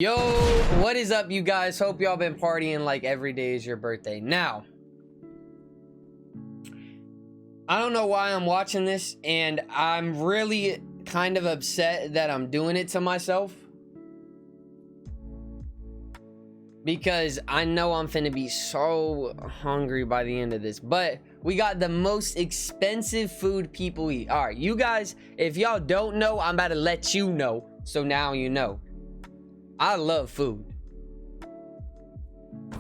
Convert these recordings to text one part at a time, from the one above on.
Yo, what is up, you guys? Hope y'all been partying like every day is your birthday. Now, I don't know why I'm watching this, and I'm really kind of upset that I'm doing it to myself, because I know I'm finna be so hungry by the end of this. But we got the most expensive food people eat. All right, you guys, if y'all don't know, I'm about to let you know, so now you know. I love food.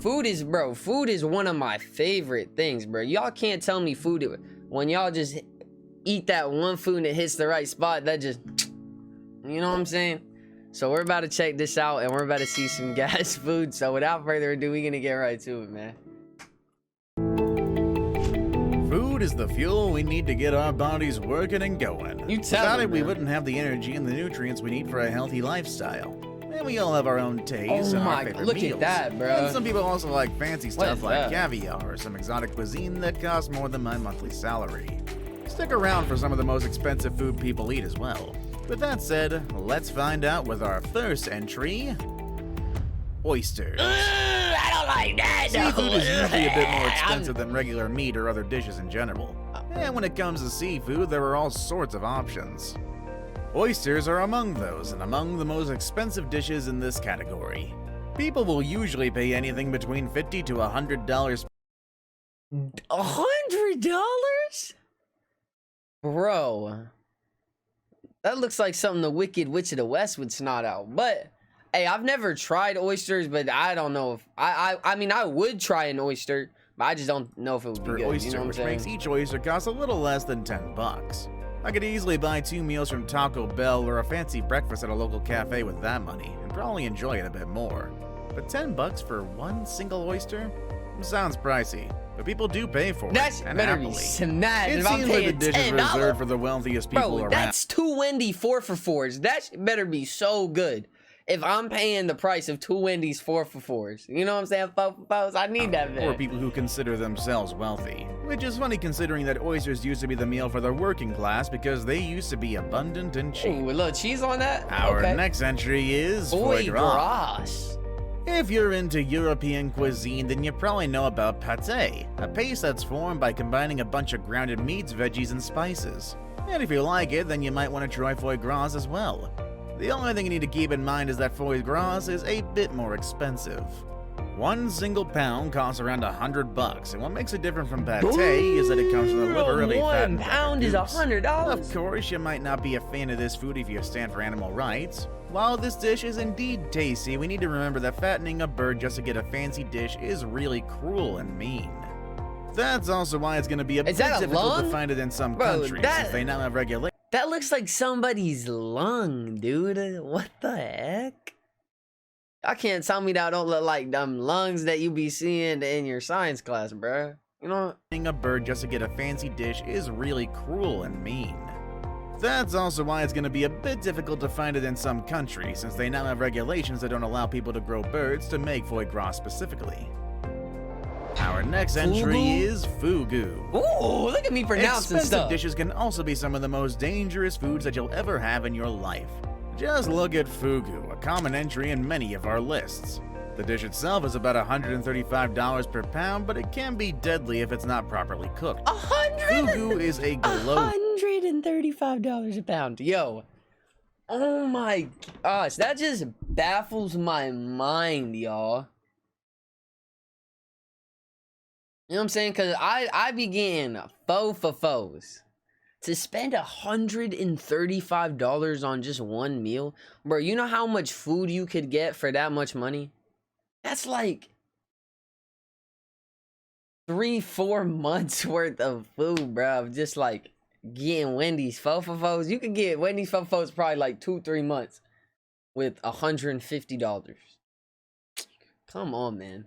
Food is one of my favorite things, bro. Y'all can't tell me food, when y'all just eat that one food and it hits the right spot, that just, you know what I'm saying? So we're about to check this out, and we're about to see some gas food. So without further ado, we're gonna get right to it, man. Food is the fuel we need to get our bodies working and going. Without it, we wouldn't have the energy and the nutrients we need for a healthy lifestyle. And we all have our own tastes and our favorite meals. Look at that, bro. And some people also like fancy stuff like caviar or some exotic cuisine that costs more than my monthly salary. Stick around for some of the most expensive food people eat as well. With that said, let's find out with our first entry, oysters. I don't like that. Seafood is usually a bit more expensive than regular meat or other dishes in general. And when it comes to seafood, there are all sorts of options. Oysters are among those, and among the most expensive dishes in this category. People will usually pay anything between $50 to $100. $100? Bro. That looks like something the Wicked Witch of the West would snot out. But, hey, I've never tried oysters, but I don't know if... I mean, I would try an oyster, but I just don't know if it would be good. Oyster, you know what I'm saying? Which makes each oyster cost a little less than $10. I could easily buy 2 meals from Taco Bell or a fancy breakfast at a local cafe with that money, and probably enjoy it a bit more. But $10 for one single oyster? Sounds pricey, but people do pay for it, and happily. It seems like the dish is reserved for the wealthiest people around. That's 2 Wendy's 4 for 4s. That better be so good. If I'm paying the price of 2 Wendy's 4 for 4s, you know what I'm saying? 4 for 4s, I need that, man. Or people who consider themselves wealthy. Which is funny considering that oysters used to be the meal for the working class because they used to be abundant and cheap. Ooh, a little cheese on that? Our next entry is foie gras. If you're into European cuisine, then you probably know about pâté, a paste that's formed by combining a bunch of grounded meats, veggies, and spices. And if you like it, then you might want to try foie gras as well. The only thing you need to keep in mind is that foie gras is a bit more expensive. 1 single pound costs around $100, and what makes it different from pâté is that it comes from the liver of a fat. 1 pound is $100. Of course, you might not be a fan of this food if you stand for animal rights. While this dish is indeed tasty, we need to remember that fattening a bird just to get a fancy dish is really cruel and mean. That's also why it's going to be a bit difficult to find it in some countries, since they now have regulations. That looks like somebody's lung, dude. What the heck? I can't tell me that don't look like them lungs that you be seeing in your science class, bro. You know, a bird just to get a fancy dish is really cruel and mean. That's also why it's going to be a bit difficult to find it in some countries, since they now have regulations that don't allow people to grow birds to make foie gras specifically. Our next entry is fugu. Ooh, look at me pronouncing Expensive dishes can also be some of the most dangerous foods that you'll ever have in your life. Just look at fugu, a common entry in many of our lists. The dish itself is about $135 per pound, but it can be deadly if it's not properly cooked. Fugu is a $135 a pound. Yo. Oh my gosh, that just baffles my mind, y'all. You know what I'm saying? Because I be getting 4 for 4s. To spend $135 on just one meal? Bro, you know how much food you could get for that much money? That's like 3-4 months worth of food, bro. Just like getting Wendy's 4 for 4s. You could get Wendy's 4 for 4s probably like 2-3 months with $150. Come on, man.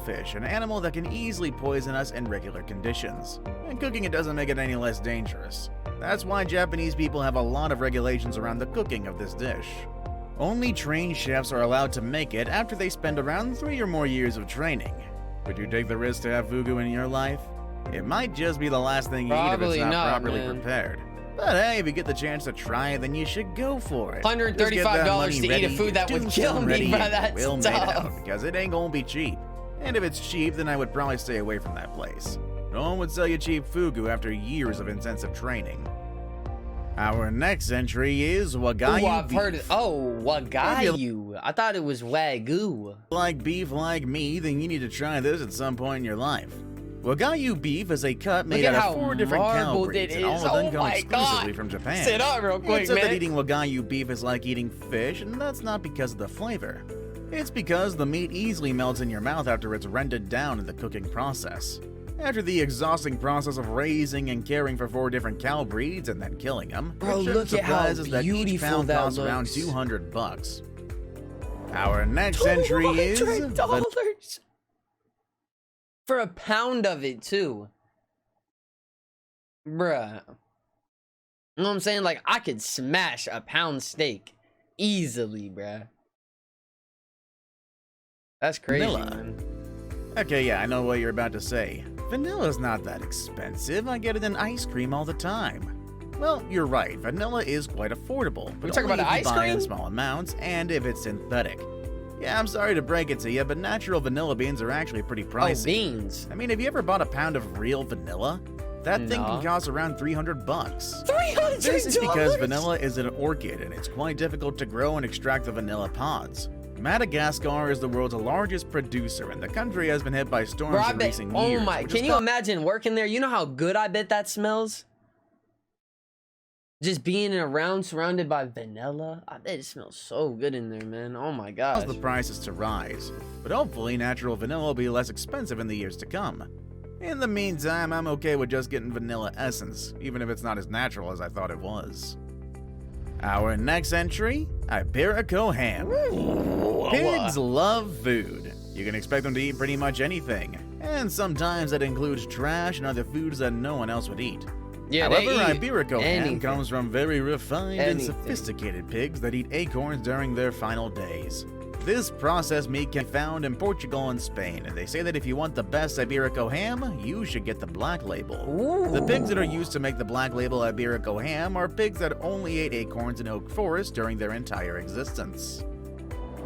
Fish, an animal that can easily poison us in regular conditions, and cooking it doesn't make it any less dangerous. That's why Japanese people have a lot of regulations around the cooking of this dish. Only trained chefs are allowed to make it after they spend around 3 or more years of training. Would you take the risk to have fugu in your life? It might just be the last thing you eat if it's not properly prepared. But hey, if you get the chance to try it, then you should go for it. $135 to eat a food that would kill me, bro. That's tough. Because it ain't gonna be cheap. And if it's cheap, then I would probably stay away from that place. No one would sell you cheap fugu after years of intensive training. Our next entry is Wagyu Ooh, I've beef. heard it. Oh, Wagyu. I thought it was Wagyu. Like beef like me, then you need to try this at some point in your life. Wagyu beef is a cut made out of 4 different cow breeds, and all of them come exclusively from Japan. Sit up real quick, It's said man. that eating Wagyu beef is like eating fish, and that's not because of the flavor. It's because the meat easily melts in your mouth after it's rendered down in the cooking process. After the exhausting process of raising and caring for 4 different cow breeds and then killing them, Bro, it look at how surprises that each beautiful pound that costs around looks. $200. Our next entry is $200 for a pound of it too, bruh. You know what I'm saying? Like, I could smash a pound steak easily, bruh. That's crazy, vanilla. man. Okay, yeah, I know what you're about to say. Vanilla's not that expensive. I get it in ice cream all the time. Well, you're right. Vanilla is quite affordable, but We talking only about if ice you buy in cream? small amounts and if it's synthetic. Yeah, I'm sorry to break it to you, but natural vanilla beans are actually pretty pricey. Oh, beans. I mean, have you ever bought a pound of real vanilla? That thing No. can cost around $300. $300. This is because vanilla is an orchid and it's quite difficult to grow and extract the vanilla pods. Madagascar is the world's largest producer, and the country has been hit by storms Bro, I in bet. recent Oh years. my! which Can has you imagine working there? You know how good I bet that smells. Just being around, surrounded by vanilla. I bet it smells so good in there, man. Oh my gosh. caused the prices to rise. But hopefully, natural vanilla will be less expensive in the years to come. In the meantime, I'm okay with just getting vanilla essence, even if it's not as natural as I thought it was. Our next entry, Iberian Ham. Pigs love food. You can expect them to eat pretty much anything, and sometimes that includes trash and other foods that no one else would eat. Yeah, However, they eat Iberian Ham anything. comes from very refined and Anything. sophisticated pigs that eat acorns during their final days. This processed meat can be found in Portugal and Spain, and they say that if you want the best Iberian Ham, you should get the black label. Ooh. The pigs that are used to make the black label Iberian Ham are pigs that only ate acorns in oak forest during their entire existence.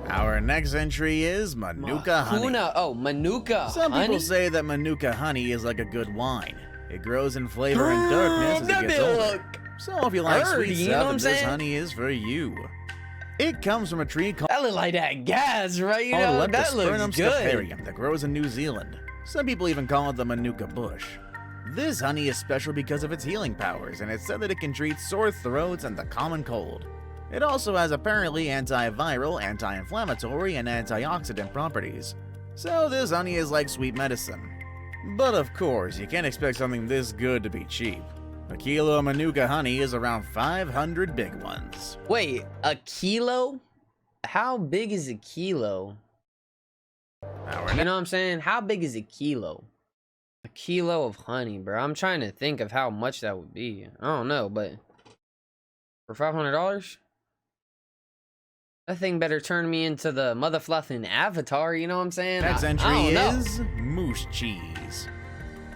Our next entry is Manuka Honey. Oh, Manuka Some Honey? people say that Manuka Honey is like a good wine. It grows in flavor and darkness as it gets older. So if you like sweet You know what stuff, I'm this saying? honey is for you. It comes from a tree called That look like that gas, right? You know, that looks good. Leptospermum that grows in New Zealand. Some people even call it the Manuka bush. This honey is special because of its healing powers, and it's said that it can treat sore throats and the common cold. It also has apparently antiviral, anti-inflammatory, and antioxidant properties. So this honey is like sweet medicine. But of course, you can't expect something this good to be cheap. A kilo of Manuka honey is around 500 big ones. Wait, a kilo? How big is a kilo? You know what I'm saying? How big is a kilo? A kilo of honey, bro. I'm trying to think of how much that would be. I don't know, but for $500? That thing better turn me into the motherfluffing Avatar, you know what I'm saying? Next I entry don't know. is moose cheese.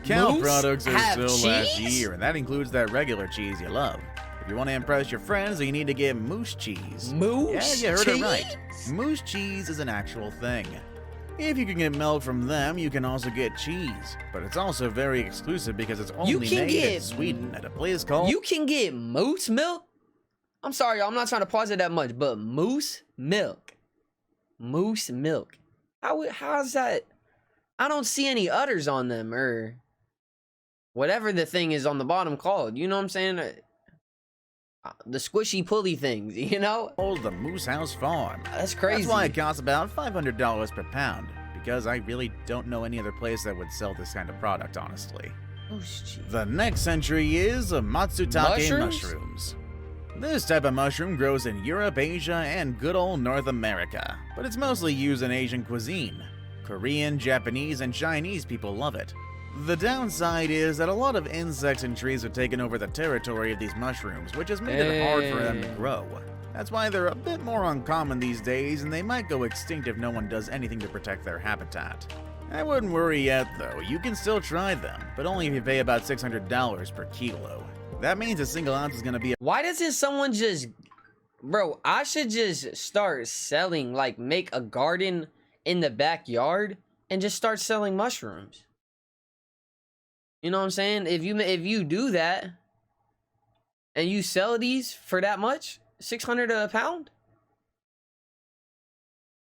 Cow Moose products are have still last cheese? year, and that includes that regular cheese you love. If you want to impress your friends, then you need to get moose cheese. Moose Yeah, you heard cheese? it right. Moose cheese is an actual thing. If you can get milk from them, you can also get cheese. But it's also very exclusive because it's only can made in get- Sweden at a place called... You can get moose milk? I'm sorry, y'all. I'm not trying to pause it that much, but moose milk. Moose milk. How's that? I don't see any udders on them or whatever the thing is on the bottom called. You know what I'm saying? The squishy pulley things, you know? the Moose House Farm. That's crazy. That's why it costs about $500 per pound, because I really don't know any other place that would sell this kind of product, honestly. Moose cheese. The next entry is Matsutake Mushrooms? Mushrooms. This type of mushroom grows in Europe, Asia, and good old North America, but it's mostly used in Asian cuisine. Korean, Japanese, and Chinese people love it. The downside is that a lot of insects and trees have taken over the territory of these mushrooms, which has made it hard for them to grow. That's why they're a bit more uncommon these days, and they might go extinct if no one does anything to protect their habitat. I wouldn't worry yet, though. You can still try them, but only if you pay about $600 per kilo. That means a single ounce is gonna be Why doesn't someone just... Bro, I should just start selling, like, make a garden in the backyard and just start selling mushrooms. You know what I'm saying? If you do that and you sell these for that much, 600 a pound?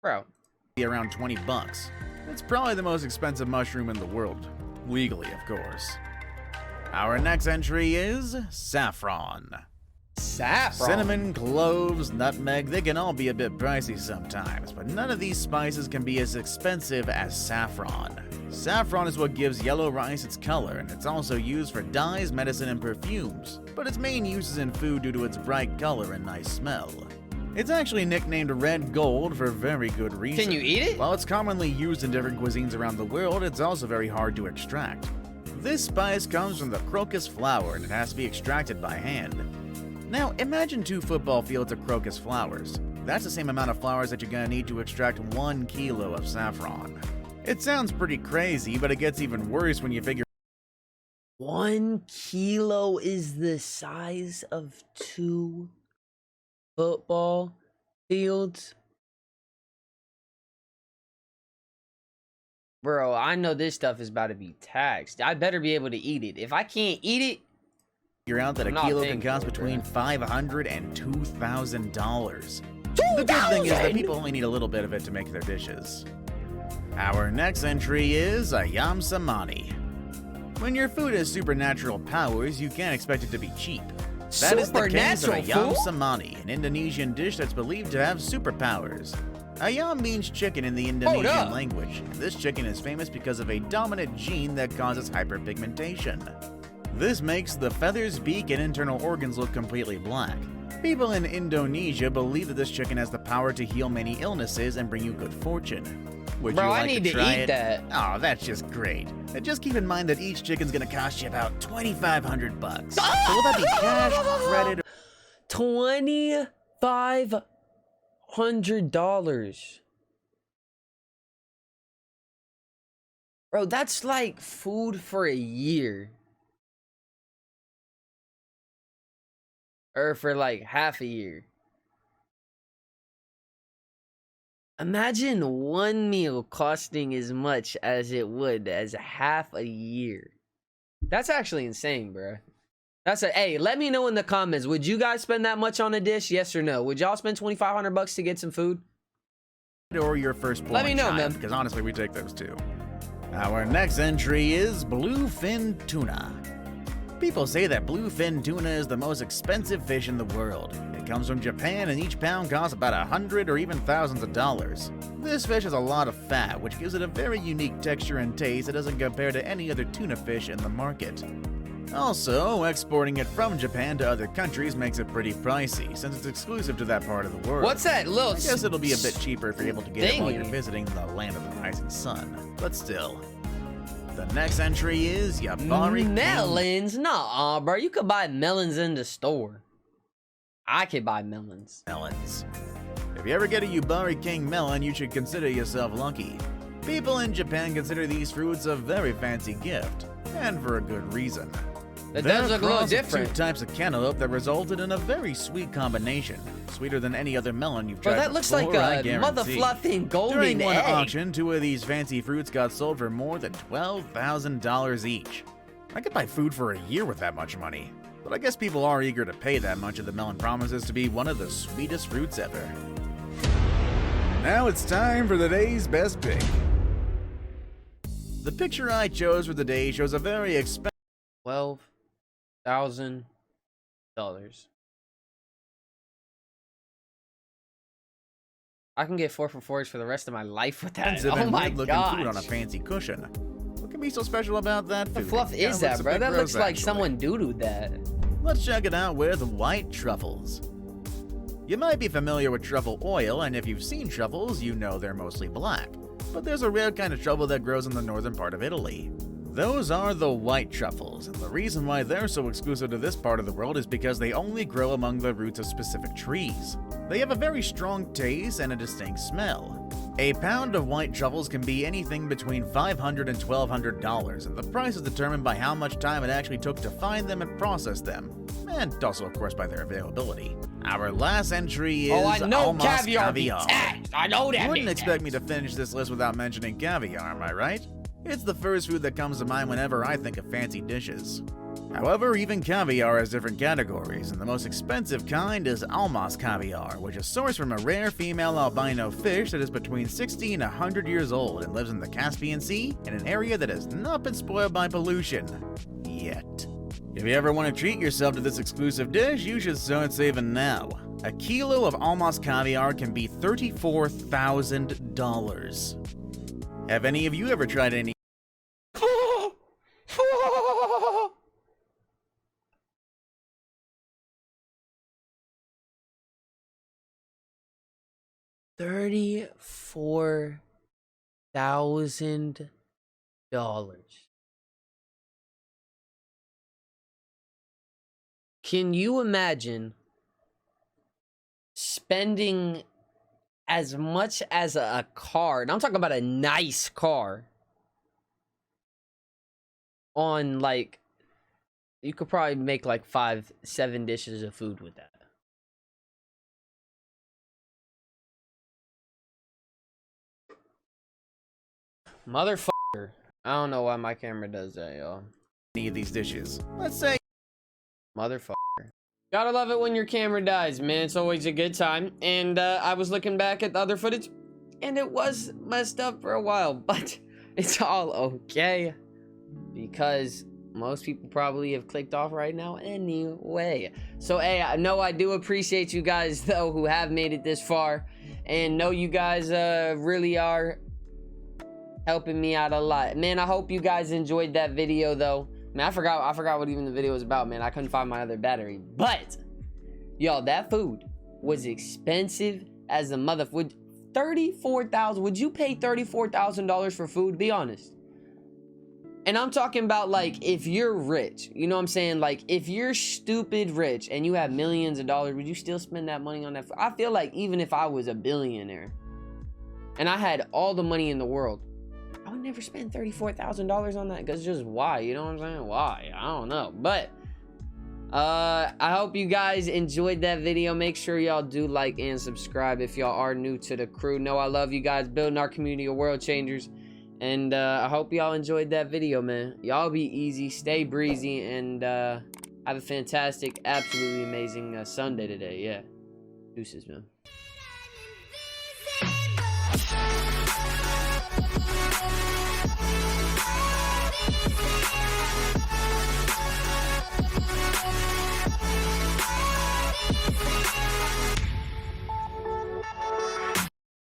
Bro. Be around 20 bucks. It's probably the most expensive mushroom in the world. Legally, of course. Our next entry is saffron. Saffron? Cinnamon, cloves, nutmeg, they can all be a bit pricey sometimes, but none of these spices can be as expensive as saffron. Saffron is what gives yellow rice its color, and it's also used for dyes, medicine, and perfumes, but its main use is in food due to its bright color and nice smell. It's actually nicknamed red gold for very good reason. Can you eat it? While it's commonly used in different cuisines around the world, it's also very hard to extract. This spice comes from the crocus flower, and it has to be extracted by hand. Now, imagine 2 football fields of crocus flowers. That's the same amount of flowers that you're gonna need to extract 1 kilo of saffron. It sounds pretty crazy, but it gets even worse when you figure 1 kilo is the size of 2 football fields. Bro, I know this stuff is about to be taxed. I better be able to eat it. If I can't eat it, you're out that a kilo can cost between $500 and $2,000. The good thing is that people only need a little bit of it to make their dishes. Our next entry is Ayam Samani. When your food has supernatural powers, you can't expect it to be cheap. That is the case of Ayam Samani, an Indonesian dish that's believed to have superpowers. Ayam means chicken in the Indonesian language. This chicken is famous because of a dominant gene that causes hyperpigmentation. This makes the feathers, beak, and internal organs look completely black. People in Indonesia believe that this chicken has the power to heal many illnesses and bring you good fortune. Would you like to try it? That. Oh, that's just great. And just keep in mind that each chicken's gonna cost you about $2,500 bucks. So will that be cash, credit, $2,500. Bro, that's like food for a year. Or for like half a year. Imagine one meal costing as much as it would as half a year. That's actually insane, bro. Hey, let me know in the comments. Would you guys spend that much on a dish? Yes or no? Would y'all spend $2,500 to get some food? Or your firstborn let me know, child, man. Because honestly, we take those too. Our next entry is Bluefin Tuna. People say that bluefin tuna is the most expensive fish in the world. It comes from Japan and each pound costs about $100 or even thousands of dollars. This fish has a lot of fat, which gives it a very unique texture and taste that doesn't compare to any other tuna fish in the market. Also, exporting it from Japan to other countries makes it pretty pricey, since it's exclusive to that part of the world. What's that little... I guess it'll be a bit cheaper if you're able to get it while you're visiting the land of the rising sun. But still. The next entry is Iberian Melons? Nah, bro. You could buy melons in the store. I could buy melons. If you ever get a Yubari King melon, you should consider yourself lucky. People in Japan consider these fruits a very fancy gift, and for a good reason. It does look a little different. 2 types of cantaloupe that resulted in a very sweet combination. Sweeter than any other melon you've tried before. That looks like a mother fluffing golden egg. During one egg. auction, 2 of these fancy fruits got sold for more than $12,000 each. I could buy food for a year with that much money. But I guess people are eager to pay that much if the melon promises to be one of the sweetest fruits ever. Now it's time for the day's best pick. The picture I chose for the day shows a very expensive $12,000. I can get 4 for 4s for the rest of my life with that. Oh my god! Food on a fancy cushion. What can be so special about that food? What the fluff is that, bro? That looks like someone doo-dooed that. Let's check it out with white truffles. You might be familiar with truffle oil, and if you've seen truffles, you know they're mostly black. But there's a rare kind of truffle that grows in the northern part of Italy. Those are the white truffles, and the reason why they're so exclusive to this part of the world is because they only grow among the roots of specific trees. They have a very strong taste and a distinct smell. A pound of white truffles can be anything between $500 and $1,200, and the price is determined by how much time it actually took to find them and process them. and also, of course, by their availability. Our last entry is I know almost caviar. caviar. I know that. You wouldn't expect me to finish this list without mentioning caviar, am I right? It's the first food that comes to mind whenever I think of fancy dishes. However, even caviar has different categories, and the most expensive kind is almost caviar, which is sourced from a rare female albino fish that is between 60 and 100 years old and lives in the Caspian Sea in an area that has not been spoiled by pollution. Yet. If you ever want to treat yourself to this exclusive dish, you should start saving now. A kilo of almost caviar can be $34,000. Have any of you ever tried any? $34,000. Can you imagine spending as much as a car, and I'm talking about a nice car, on like, you could probably make like 5-7 dishes of food with that. Motherfucker. I don't know why my camera does that, y'all. Any of these dishes? Let's say Motherfucker. Gotta love it when your camera dies, man. It's always a good time. And I was looking back at the other footage, and it was messed up for a while, but it's all okay, because most people probably have clicked off right now anyway. So hey, I know I do appreciate you guys though who have made it this far, and know you guys really are helping me out a lot, man. I hope you guys enjoyed that video though. Man, I forgot what even the video was about, man. I couldn't find my other battery, but y'all, that food was expensive as a motherfucker. 34,000. Would you pay $34,000 for food? Be honest. And I'm talking about, like, if you're rich, you know what I'm saying? Like, if you're stupid rich and you have millions of dollars, would you still spend that money on that? I feel like even if I was a billionaire and I had all the money in the world, I would never spend $34,000 on that, because just why? You know what I'm saying? Why? I don't know. But I hope you guys enjoyed that video. Make sure y'all do like and subscribe if y'all are new to the crew. Know I love you guys, building our community of world changers. And I hope y'all enjoyed that video, man. Y'all be easy, stay breezy, and have a fantastic, absolutely amazing Sunday today. Yeah. Deuces, man.